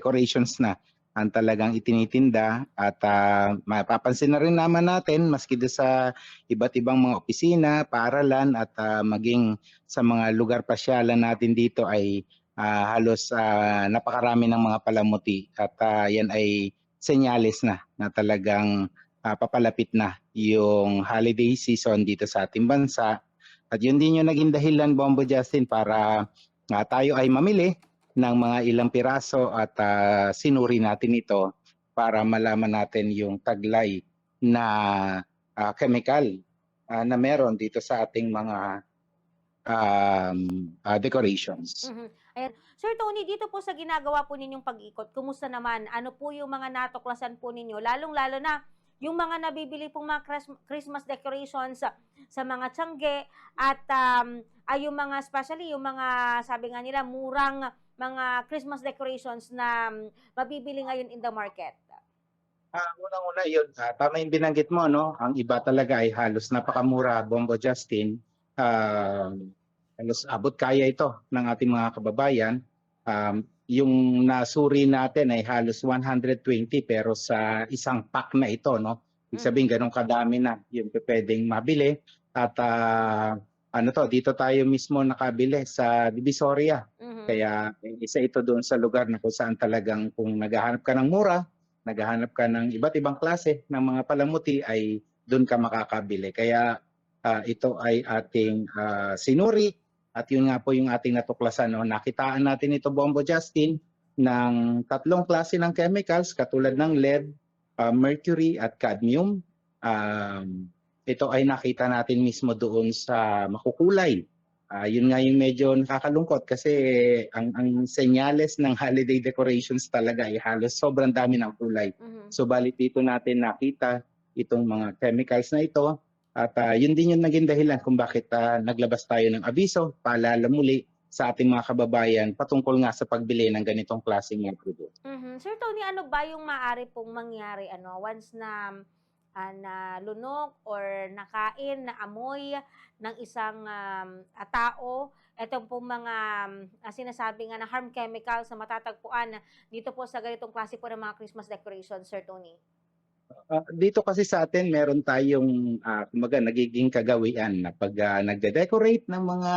decorations na ang talagang itinitinda at mapapansin na rin naman natin maski doon sa iba't ibang mga opisina, paaralan at maging sa mga lugar pasyalan natin dito ay halos napakarami ng mga palamuti at yan ay senyales na talagang papalapit na yung holiday season dito sa ating bansa. At yun din yung naging dahilan, Bombo Justin, para tayo ay mamili ng mga ilang piraso at sinuri natin ito para malaman natin yung taglay na chemical na meron dito sa ating mga decorations. Ayan. Sir Tony, dito po sa ginagawa po ninyong pag-ikot, kumusta naman? Ano po yung mga natuklasan po ninyo? Lalong-lalo na yung mga nabibili pong mga Christmas decorations sa mga tiyangge at ay yung mga, especially yung mga, sabi nga nila, murang mga Christmas decorations na mabibili ngayon in the market. Unang-una yun, tama yung binanggit mo, no? Ang iba talaga ay halos napakamura, Bombo Justin. Halos abot kaya ito ng ating mga kababayan. Yung nasuri natin ay halos 120 pero sa isang pack na ito, no? Ibig sabihin ganun kadami na yung pwedeng mabili at dito tayo mismo nakabili sa Divisoria. Kaya isa ito doon sa lugar na kung saan talagang kung naghahanap ka ng mura, naghahanap ka ng iba't ibang klase ng mga palamuti ay doon ka makakabili. Kaya ito ay ating sinuri at yun nga po yung ating natuklasan. No? Nakitaan natin ito, Bombo Justin, ng 3 klase ng chemicals katulad ng lead, mercury at cadmium. Ito ay nakita natin mismo doon sa makukulay. Yun nga yung medyo nakakalungkot kasi ang senyales ng holiday decorations talaga ay halos sobrang dami ng kulay. So balit dito natin nakita itong mga chemicals na ito at yun din yung naging dahilan kung bakit naglabas tayo ng abiso, paalala muli sa ating mga kababayan patungkol nga sa pagbili ng ganitong klaseng mga produkto. Sir Tony, ano ba yung maaari pong mangyari once na nalunok or nakain, na amoy ng isang tao, itong pong mga sinasabi nga na harm chemicals na matatagpuan dito po sa ganitong klase po ng mga Christmas decorations, Sir Tony? Dito kasi sa atin meron tayong kumbaga nagiging kagawian na pag nagde-decorate ng mga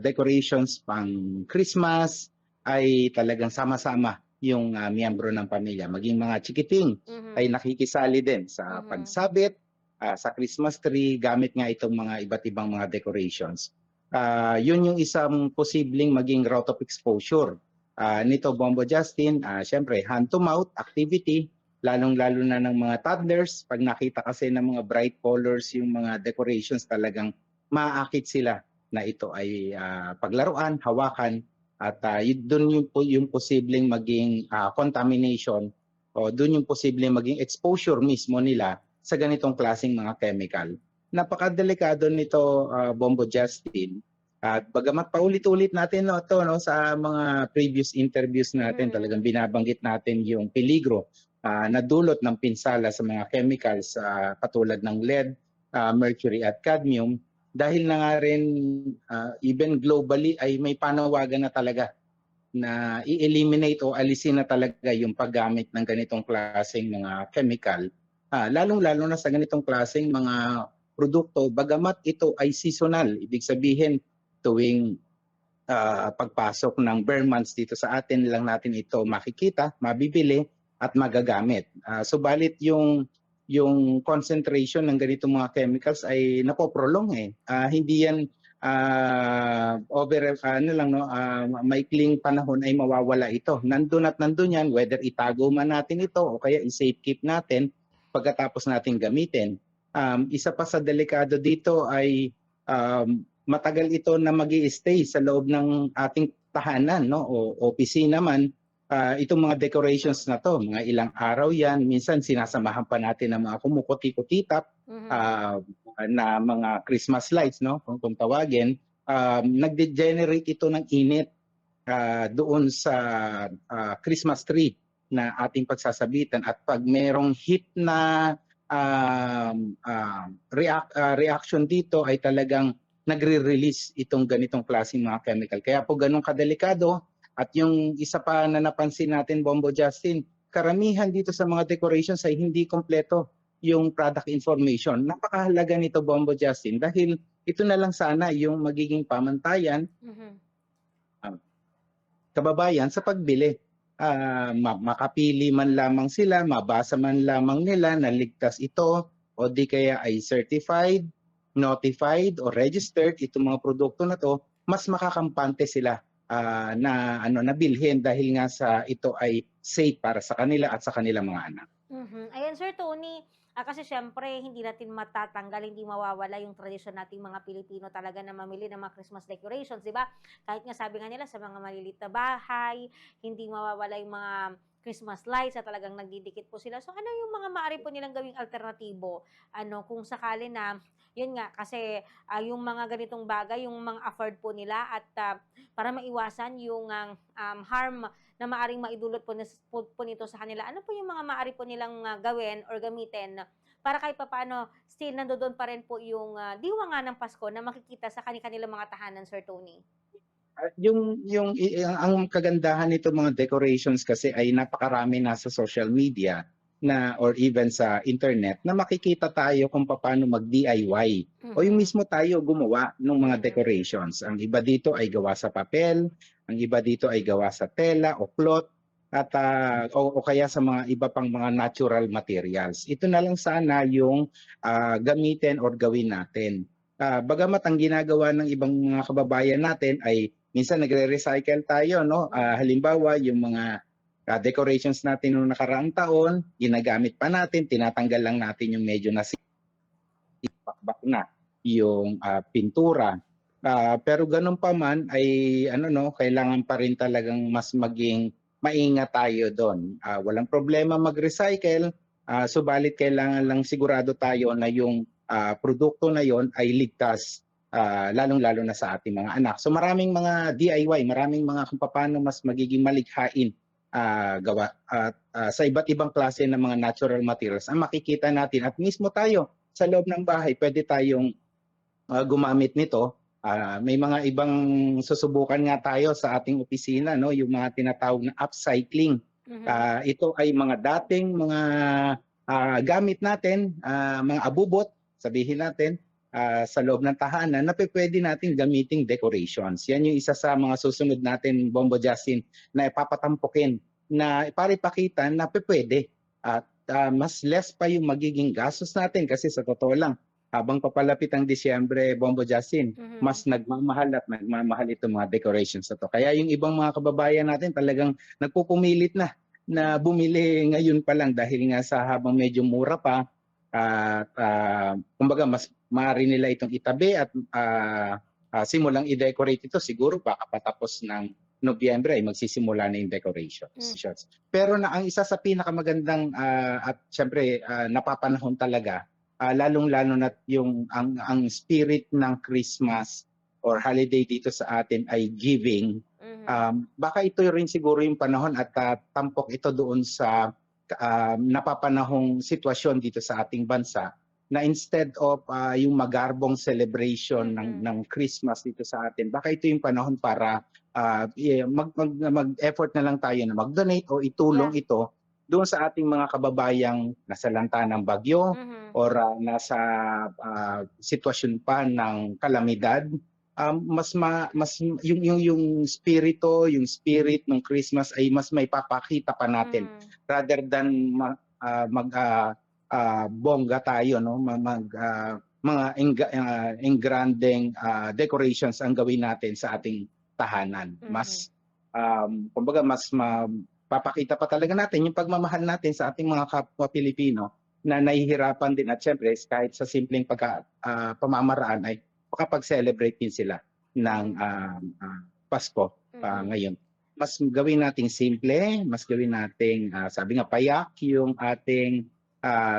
decorations pang Christmas ay talagang sama-sama yung miyembro ng pamilya. Maging mga chikiting ay nakikisali din sa pagsabit, sa Christmas tree, gamit nga itong mga iba't ibang mga decorations. Yun yung isang posibleng maging route of exposure nito, Bombo Justin. Syempre, hand-to-mouth activity, lalong-lalo na ng mga toddlers. Pag nakita kasi ng mga bright colors yung mga decorations, talagang maaakit sila na ito ay paglaruan, hawakan, at doon yung posibleng maging contamination o doon yung posibleng maging exposure mismo nila sa ganitong klaseng mga chemical. Napakadelikado nito, Bombo Justin. At bagamat paulit-ulit natin sa mga previous interviews natin, talagang binabanggit natin yung peligro na dulot ng pinsala sa mga chemicals katulad ng lead, mercury at cadmium, dahil na nga rin even globally ay may panawagan na talaga na i-eliminate o alisin na talaga yung paggamit ng ganitong klaseng mga chemical, lalong-lalo na sa ganitong klaseng mga produkto, bagamat ito ay seasonal. Ibig sabihin, tuwing pagpasok ng bare months dito sa atin lang natin ito makikita, mabibili, at magagamit. Subalit yung concentration ng ganitong mga chemicals ay napoprolong hindi yan maikling panahon ay mawawala ito. Nandun at nandun yan, whether itago man natin ito o kaya i-safe keep natin pagkatapos natin gamitin. Isa pa sa delikado dito ay matagal ito na magi-stay sa loob ng ating tahanan, no, o opisina man. Itong mga decorations na to, mga ilang araw yan, minsan sinasamahan pa natin ng mga kumukuti-kutitap na mga Christmas lights, no, kung tawagin. Nag-degenerate ito ng init doon sa Christmas tree na ating pagsasabitan, at pag merong heat na reaction dito ay talagang nagre-release itong ganitong klaseng mga chemical. Kaya po ganun kadelikado At yung isa pa na napansin natin, Bombo Justin, karamihan dito sa mga decorations ay hindi kompleto yung product information. Napakahalaga nito, Bombo Justin, dahil ito na lang sana yung magiging pamantayan Mhm. kababayan sa pagbili. Makapili man lamang sila, mabasa man lamang nila na ligtas ito o di kaya ay certified, notified o registered itong mga produkto na to, mas makakampante sila na bilhin dahil nga sa ito ay safe para sa kanila at sa kanilang mga anak. Mhm. Ayan, Sir Tony, kasi siyempre hindi natin matatanggal, hindi mawawala yung tradisyon nating mga Pilipino talaga na mamili ng mga Christmas decorations, 'di ba? Kahit nga sabi nga nila sa mga maliliit na bahay, hindi mawawala yung mga Christmas lights at talagang nagdidikit po sila. So ano yung mga maaari po nilang gawing alternatibo? Ano kung sakali na yun nga kasi yung mga ganitong bagay, yung mga afford po nila at para maiwasan yung harm na maaring maidulot po nito sa kanila. Ano po yung mga maaari po nilang gawin or gamitin para kahit papaano still nandoon pa rin po yung diwa nga ng Pasko na makikita sa kanilang mga tahanan, Sir Tony? Ang kagandahan nito mga decorations kasi ay napakarami na sa social media na or even sa internet na makikita tayo kung paano mag-DIY o yung Mhm. mismo tayo gumawa ng mga Mhm. decorations. Ang iba dito ay gawa sa papel, ang iba dito ay gawa sa tela o cloth at o kaya sa mga iba pang mga natural materials. Ito na lang sana yung gamitin or gawin natin. Bagamat ang ginagawa ng ibang mga kababayan natin ay minsan nagre-recycle tayo, no? Halimbawa, yung mga decorations natin noong nakaraang taon, ginagamit pa natin, tinatanggal lang natin yung medyo nasipakbak na yung pintura. Pero ganun pa man ay kailangan pa rin talagang mas maging maingat tayo doon. Walang problema mag-recycle, subalit kailangan lang sigurado tayo na yung produkto na yon ay ligtas, lalong-lalo na sa ating mga anak. So maraming mga DIY, maraming mga kung paano mas magiging malikhain gawa at sa iba't ibang klase ng mga natural materials ang makikita natin at mismo tayo sa loob ng bahay pwede tayong gumamit nito. May mga ibang susubukan nga tayo sa ating opisina, no, yung mga tinatawag na upcycling. Mhm. Ito ay mga dating mga gamit natin, mga abubot, sabihin natin, sa loob ng tahanan na pwede nating gamiting decorations. Yan yung isa sa mga susunod natin, Bombo Justin, na ipapatampukin na para ipakita na pwede. At mas less pa yung magiging gastos natin kasi sa totoo lang, habang papalapit ang Disyembre, Bombo Justin, Mhm. mas nagmamahal at nagmamahal itong mga decorations na to. Kaya yung ibang mga kababayan natin talagang nagpupumilit na Mhm. bumili ngayon pa lang dahil nga sa habang medyo mura pa at kumbaga mas maaari nila itong itabi at simulang i-decorate ito siguro baka patapos ng Nobyembre ay magsisimula na yung decorations. Mm. Pero na ang isa sa pinakamagandang at syempre napapanahon talaga, lalong-lalo na yung ang spirit ng Christmas or holiday dito sa atin ay giving. Mhm. Baka ito rin siguro yung panahon at tampok ito doon sa napapanahong sitwasyon dito sa ating bansa na instead of yung magarbong celebration Mhm. ng Christmas dito sa atin, baka ito yung panahon para mag-effort na lang tayo na mag-donate o Yeah. itulong ito doon sa ating mga kababayang nasalanta ng bagyo Mhm. or nasa sitwasyon pa ng kalamidad. Mas yung spirit ng Christmas ay mas may papakita pa natin Mhm. rather than mag bongga tayo, no, mga engrandeng decorations ang gawin natin sa ating tahanan. Mhm. Kumbaga mas mapapakita pa talaga natin yung pagmamahal natin sa ating mga kapwa Pilipino na nahihirapan din at syempre kahit sa simpleng pamamaraan ay makapag-celebrate din sila ng Mhm. Pasko Mhm. ngayon. Mas gawin nating simple, mas gawin nating sabi nga payak yung ating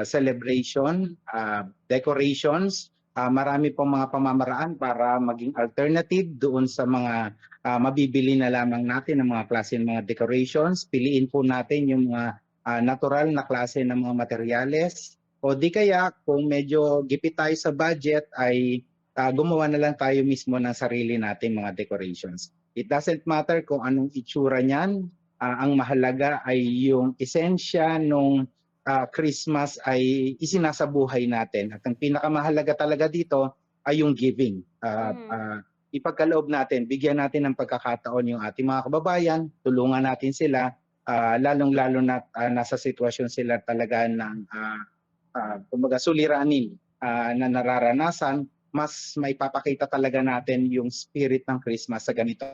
celebration, decorations. Marami pong mga pamamaraan para maging alternative doon sa mga mabibili na lamang natin ng mga klase ng mga decorations. Piliin po natin yung mga natural na klase ng mga materyales. O di kaya kung medyo gipit tayo sa budget ay gumawa na lang tayo mismo ng sarili natin mga decorations. It doesn't matter kung anong itsura niyan. Ang mahalaga ay yung esensya nung Christmas ay isinasabuhay natin. At ang pinakamahalaga talaga dito ay yung giving. Ipagkaloob natin, bigyan natin ng pagkakataon yung ating mga kababayan, tulungan natin sila, lalong-lalo na nasa sitwasyon sila talaga ng kumbaga suliranin na nararanasan, mas maipapakita talaga natin yung spirit ng Christmas sa ganito